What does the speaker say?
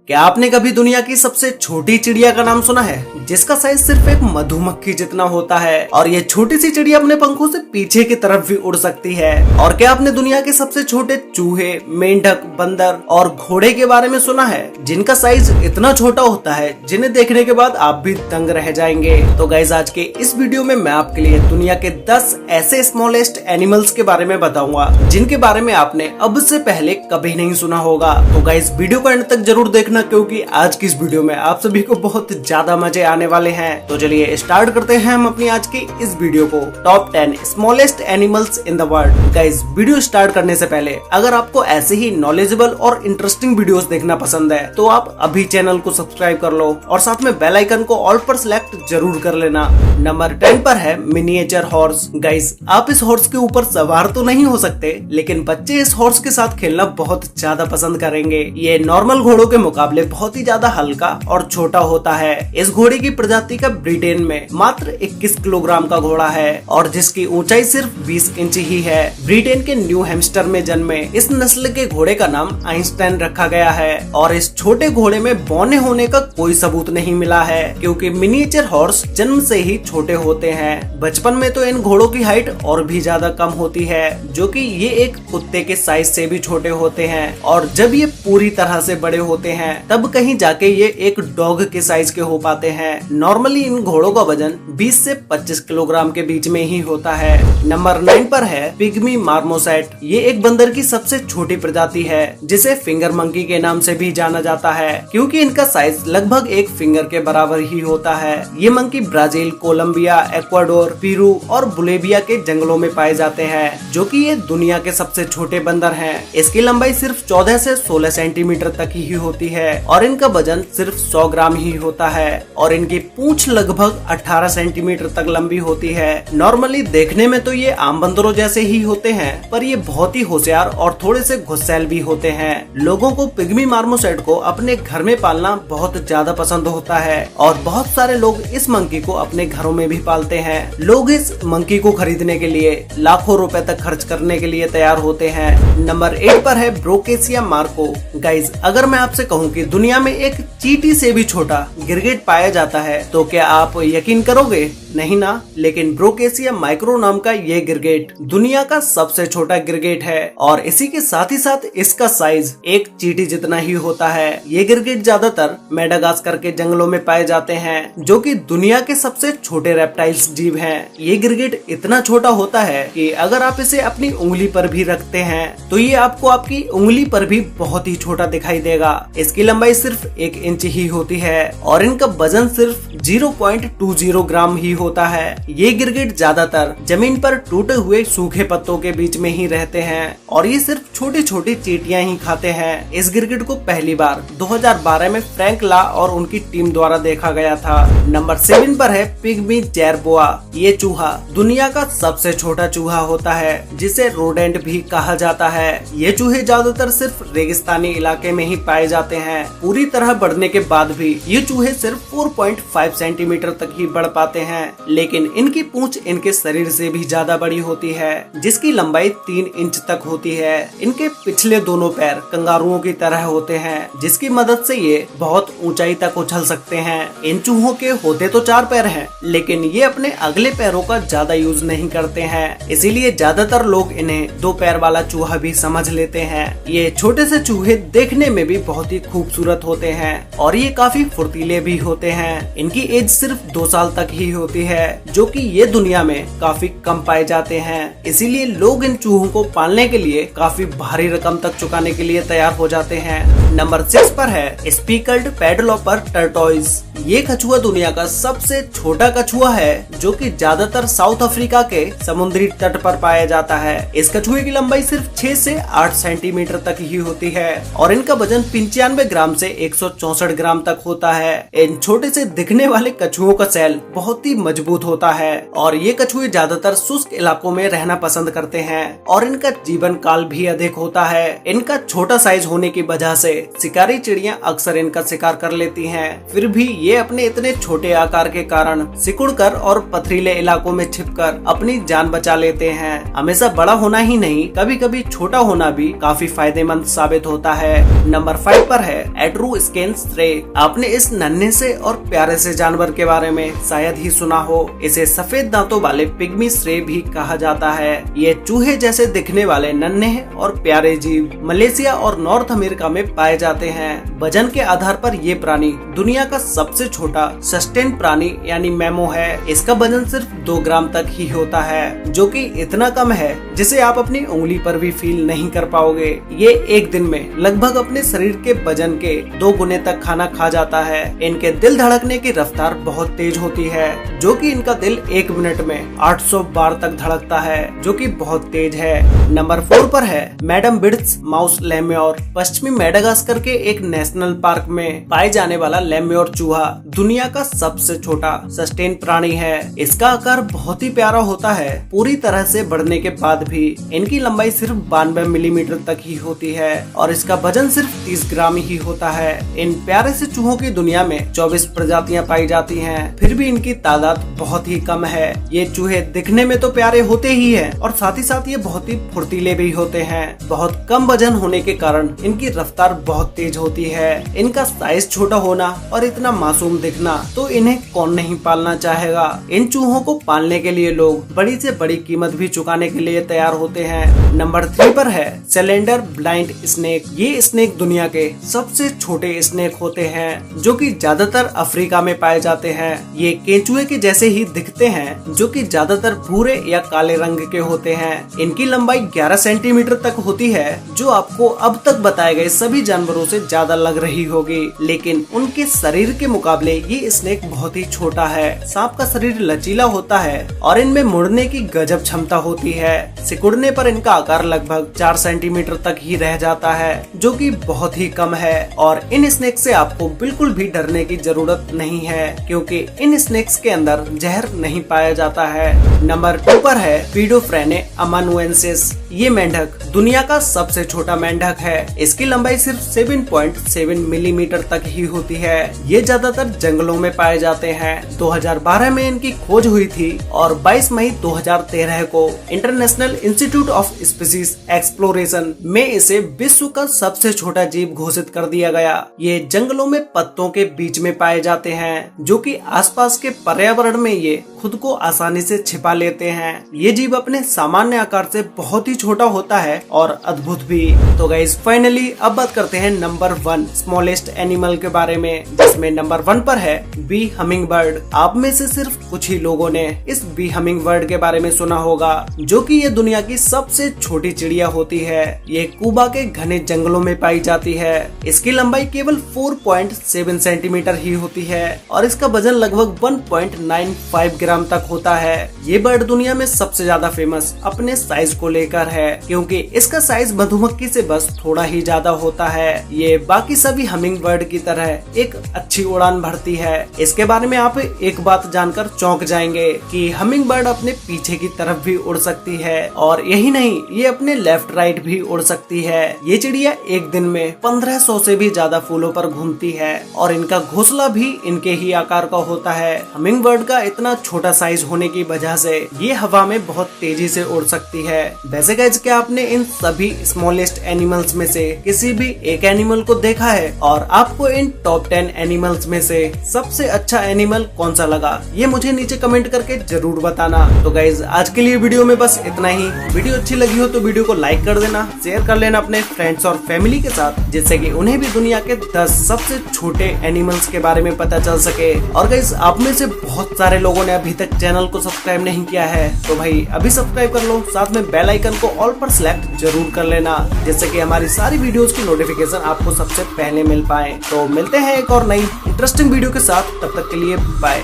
क्या आपने कभी दुनिया की सबसे छोटी चिड़िया का नाम सुना है, जिसका साइज सिर्फ एक मधुमक्खी जितना होता है और ये छोटी सी चिड़िया अपने पंखों से पीछे की तरफ भी उड़ सकती है। और क्या आपने दुनिया के सबसे छोटे चूहे, मेंढक, बंदर और घोड़े के बारे में सुना है, जिनका साइज इतना छोटा होता है जिन्हें देखने के बाद आप भी दंग रह जाएंगे। तो गाइज, आज के इस वीडियो में मैं आपके लिए दुनिया के 10 ऐसे स्मॉलेस्ट एनिमल्स के बारे में बताऊंगा जिनके बारे में आपने अब से पहले कभी नहीं सुना होगा। तो गाइज, वीडियो को एंड तक जरूर देखना, क्योंकि आज की इस वीडियो में आप सभी को बहुत ज्यादा मजे आने वाले हैं। तो चलिए स्टार्ट करते हैं हम अपनी आज की इस वीडियो को, top 10 smallest animals in the world. Guys, video start करने से पहले अगर आपको ऐसे ही नॉलेजेबल और इंटरेस्टिंग वीडियोस देखना पसंद है तो आप अभी चैनल को सब्सक्राइब कर लो और साथ में बेल आइकन को ऑल पर सिलेक्ट जरूर कर लेना। नंबर 10 पर है मिनिएचर हॉर्स। गाइज, आप इस हॉर्स के ऊपर सवार तो नहीं हो सकते, लेकिन बच्चे इस हॉर्स के साथ खेलना बहुत ज्यादा पसंद करेंगे। ये नॉर्मल घोड़ों के मुकाबले बहुत ही ज्यादा हल्का और छोटा होता है। इस घोड़े की प्रजाति का ब्रिटेन में मात्र 21 किलोग्राम का घोड़ा है और जिसकी ऊंचाई सिर्फ 20 इंच ही है। ब्रिटेन के न्यू हैम्स्टर में जन्मे इस नस्ल के घोड़े का नाम आइंस्टाइन रखा गया है और इस छोटे घोड़े में बौने होने का कोई सबूत नहीं मिला है, क्योंकि मिनिएचर हॉर्स जन्म से ही छोटे होते हैं। बचपन में तो इन घोड़ों की हाइट और भी ज्यादा कम होती है, जो कि ये एक कुत्ते के साइज से भी छोटे होते हैं, और जब ये पूरी तरह से बड़े होते हैं तब कहीं जाके ये एक डॉग के साइज के हो पाते हैं। नॉर्मली इन घोड़ों का वजन 20 से 25 किलोग्राम के बीच में ही होता है। नंबर 9 पर है पिग्मी मार्मोसेट। ये एक बंदर की सबसे छोटी प्रजाति है, जिसे फिंगर मंकी के नाम से भी जाना जाता है, क्योंकि इनका साइज लगभग एक फिंगर के बराबर ही होता है। ये monkey Brazil, Colombia, Ecuador, Peru और बोलिविया के जंगलों में पाए जाते हैं, जो कि ये दुनिया के सबसे छोटे बंदर हैं। इसकी लंबाई सिर्फ 14 से 16 सेंटीमीटर तक ही होती है और इनका वजन सिर्फ 100 ग्राम ही होता है और इनकी पूंछ लगभग 18 सेंटीमीटर तक लंबी होती है। नॉर्मली देखने में तो ये आम बंदरों जैसे ही होते हैं, पर ये बहुत ही होशियार और थोड़े से गुस्सैल भी होते हैं। लोगों को पिग्मी मार्मोसेट को अपने घर में पालना बहुत ज्यादा पसंद होता है और बहुत सारे लोग इस मंकी को अपने घरों में भी पालते हैं। लोग इस मंकी को खरीदने के लिए लाखों रुपए तक खर्च करने के लिए तैयार होते हैं। नंबर 8 पर है ब्रोकेसिया मार्को। गाइज, अगर मैं आपसे कहूँ कि दुनिया में एक चींटी से भी छोटा गिरगिट पाया जाता है तो क्या आप यकीन करोगे? नहीं ना। लेकिन ब्रोकेसिया माइक्रो नाम का ये गिरगिट दुनिया का सबसे छोटा गिरगिट है और इसी के साथ ही साथ इसका साइज एक चींटी जितना ही होता है। ये गिरगिट ज्यादातर मेडागास्कर के जंगलों में पाए जाते हैं, जो कि दुनिया के सबसे छोटे रेप्टाइल्स जीव हैं। ये गिरगिट इतना छोटा होता है कि अगर आप इसे अपनी उंगली पर भी रखते हैं तो ये आपको आपकी उंगली पर भी बहुत ही छोटा दिखाई देगा। इसकी लंबाई सिर्फ 1 इंच ही होती है और इनका वजन सिर्फ 0.20 ग्राम ही होता है। ये गिरगिट ज्यादातर जमीन पर टूटे हुए सूखे पत्तों के बीच में ही रहते हैं और ये सिर्फ छोटी छोटी चींटियां ही खाते हैं। इस गिरगिट को पहली बार 2012 में फ्रैंक ला और उनकी टीम द्वारा देखा गया था। नंबर 7 पर है पिग्मी जेरबोआ। ये चूहा दुनिया का सबसे छोटा चूहा होता है, जिसे रोडेंट भी कहा जाता है। ये चूहे ज्यादातर सिर्फ रेगिस्तानी इलाके में ही पाए जाते हैं। पूरी तरह बढ़ने के बाद भी ये चूहे सिर्फ 4.5 सेंटीमीटर तक ही बढ़ पाते हैं, लेकिन इनकी पूंछ इनके शरीर से भी ज्यादा बड़ी होती है, जिसकी लंबाई 3 इंच तक होती है। इनके पिछले दोनों पैर कंगारुओं की तरह होते हैं, जिसकी मदद से ये बहुत ऊंचाई तक उछल सकते हैं। इन चूहों के होते तो 4 पैर हैं, लेकिन ये अपने अगले पैरों का ज्यादा यूज नहीं करते हैं, इसीलिए ज्यादातर लोग इन्हें 2 पैर वाला चूहा भी समझ लेते हैं। ये छोटे से चूहे देखने में भी बहुत ही खूबसूरत होते हैं और ये काफी फुर्तीले भी होते हैं। इनकी एज सिर्फ 2 साल तक ही होती है, जो कि ये दुनिया में काफी कम पाए जाते हैं। इसीलिए लोग इन चूहों को पालने के लिए काफी भारी रकम तक चुकाने के लिए तैयार हो जाते हैं। नंबर 6 पर है स्पीकल्ड पैडलोपर टर्टोइज। ये कछुआ दुनिया का सबसे छोटा कछुआ है, जो कि ज्यादातर साउथ अफ्रीका के समुद्री तट पर पाया जाता है। इस कछुए की लंबाई सिर्फ 6 से 8 सेंटीमीटर तक ही होती है और इनका वजन 95 ग्राम से 164 ग्राम तक होता है। इन छोटे से दिखने वाले कछुओं का सेल बहुत ही मजबूत होता है और ये कछुए ज्यादातर शुष्क इलाकों में रहना पसंद करते हैं और इनका जीवन काल भी अधिक होता है। इनका छोटा साइज होने की वजह से शिकारी चिड़िया अक्सर इनका शिकार कर लेती हैं। फिर भी ये अपने इतने छोटे आकार के कारण सिकुड़कर और पथरीले इलाकों में छिपकर अपनी जान बचा लेते हैं। हमेशा बड़ा होना ही नहीं, कभी कभी छोटा होना भी काफी फायदेमंद साबित होता है। नंबर 5 पर है एट्रूस्केन श्रे। आपने इस नन्हे से और प्यारे से जानवर के बारे में शायद ही सुना हो। इसे सफेद दांतों वाले पिग्मी श्रे भी कहा जाता है। ये चूहे जैसे दिखने वाले नन्हे और प्यारे जीव मलेशिया और नॉर्थ अमेरिका में पाए जाते हैं। वजन के आधार पर ये प्राणी दुनिया का सबसे छोटा सस्टेन प्राणी यानी मैमो है। इसका वजन सिर्फ 2 ग्राम तक ही होता है, जो कि इतना कम है जिसे आप अपनी उंगली पर भी फील नहीं कर पाओगे। ये एक दिन में लगभग अपने शरीर के वजन के 2 गुने तक खाना खा जाता है। इनके दिल धड़कने की रफ्तार बहुत तेज होती है, जो कि इनका दिल 1 मिनट में 800 बार तक धड़कता है, जो कि बहुत तेज है। नंबर 4 पर है मैडम बिड्स माउस लेम्योर। पश्चिमी मेडागास्कर के एक नेशनल पार्क में पाए जाने वाला लेम्योर चूहा दुनिया का सबसे छोटा सस्टेन प्राणी है। इसका आकार बहुत ही प्यारा होता है। पूरी तरह से बढ़ने के बाद भी इनकी लंबाई सिर्फ 92 मिलीमीटर तक ही होती है और इसका वजन सिर्फ 30 ग्राम ही होता है। इन प्यारे से चूहों की दुनिया में 24 प्रजातियां पाई जाती हैं, फिर भी इनकी तादाद बहुत ही कम है। ये चूहे दिखने में तो प्यारे होते ही हैं और साथ ही साथ ये बहुत ही फुर्तीले भी होते हैं। बहुत कम वजन होने के कारण इनकी रफ्तार बहुत तेज होती है। इनका साइज छोटा होना और इतना मासूम दिखना, तो इन्हें कौन नहीं पालना चाहेगा। इन चूहों को पालने के लिए लोग बड़ी से बड़ी कीमत भी चुकाने के लिए तैयार होते हैं। नंबर 3 पर है सिलेंडर ब्लाइंड स्नेक। ये स्नेक दुनिया के सबसे छोटे स्नेक होते हैं, जो कि ज्यादातर अफ्रीका में पाए जाते हैं। ये केंचुए के जैसे ही दिखते हैं, जो कि ज्यादातर भूरे या काले रंग के होते हैं। इनकी लंबाई 11 सेंटीमीटर तक होती है, जो आपको अब तक बताए गए सभी जानवरों से ज्यादा लग रही होगी, लेकिन उनके शरीर के मुकाबले ये स्नेक बहुत ही छोटा है। सांप का शरीर लचीला होता है और इनमें मुड़ने की गजब क्षमता होती है। सिकुड़ने पर इनका आकार लगभग 4 सेंटीमीटर तक ही रह जाता है, जो कि बहुत ही कम है। और इन स्नेक से आपको बिल्कुल भी डरने की जरूरत नहीं है, क्योंकि इन स्नेक्स के अंदर जहर नहीं पाया जाता है। नंबर 2 पर है पीडोफ्रेने अमानुएंसिस। ये मेंढक दुनिया का सबसे छोटा मेंढक है। इसकी लंबाई सिर्फ 7.7 मिलीमीटर तक ही होती है। ये ज्यादातर जंगलों में पाए जाते हैं। 2012 में इनकी खोज हुई थी और 22 मई 2013 को international institute of species exploration में इसे विश्व का सबसे छोटा जीव घोषित कर दिया गया। ये जंगलों में पत्तों के बीच में पाए जाते हैं, जो कि आसपास के पर्यावरण में ये खुद को आसानी से छिपा लेते हैं। ये जीव अपने सामान्य आकार से बहुत ही छोटा होता है और अद्भुत भी। तो गाइस फाइनली अब बात करते हैं नंबर 1 स्मॉलेस्ट एनिमल के बारे में, जिसमें नंबर 1 पर है बी हमिंग बर्ड। आप में से सिर्फ कुछ ही लोगों ने इस बी हमिंग बर्ड के बारे में सुना होगा, जो कि ये दुनिया की सबसे छोटी चिड़िया होती है। ये क्यूबा के घने जंगलों में पाई जाती है। इसकी लंबाई केवल 4.7 सेंटीमीटर ही होती है और इसका वजन लगभग 1.95 ग्राम तक होता है। ये बर्ड दुनिया में सबसे ज्यादा फेमस अपने साइज को लेकर है, क्योंकि इसका साइज मधुमक्खी से बस थोड़ा ही ज्यादा होता है। ये बाकी सभी हमिंग बर्ड की तरह एक अच्छी उड़ान भरती है। इसके बारे में आप एक बात जानकर चौंक जाएंगे कि हमिंग बर्ड अपने पीछे की तरफ भी उड़ सकती है, और यही नहीं, ये अपने लेफ्ट राइट भी उड़ सकती है। ये चिड़िया एक दिन में 1500 से भी ज्यादा फूलों पर घूमती है और इनका घोंसला भी इनके ही आकार का होता है। हमिंग बर्ड का इतना छोटा साइज होने की वजह से ये हवा में बहुत तेजी से उड़ सकती है। वैसे गाइस, क्या आपने इन सभी स्मॉलेस्ट एनिमल्स में से किसी भी एक एनिमल को देखा है, और आपको इन टॉप 10 एनिमल्स में से सबसे अच्छा एनिमल कौन सा लगा, ये मुझे नीचे कमेंट करके जरूर बताना। तो गाइज आज के लिए वीडियो में बस इतना ही। वीडियो अच्छी लगी हो तो वीडियो को लाइक कर देना, शेयर कर लेना अपने फ्रेंड्स और फैमिली के साथ, जिससे कि उन्हें भी दुनिया के 10 सबसे छोटे एनिमल्स के बारे में पता चल सके। और गाइज आप में से बहुत सारे लोगों ने अभी तक चैनल को सब्सक्राइब नहीं किया है, तो भाई अभी सब्सक्राइब कर लो, साथ में बेल आइकन को ऑल पर सिलेक्ट जरूर कर लेना, जिससे कि हमारी सारी वीडियोस की नोटिफिकेशन आपको सबसे पहले मिल पाए। तो मिलते हैं एक और नई इंटरेस्टिंग वीडियो के साथ, तब तक के लिए बाय।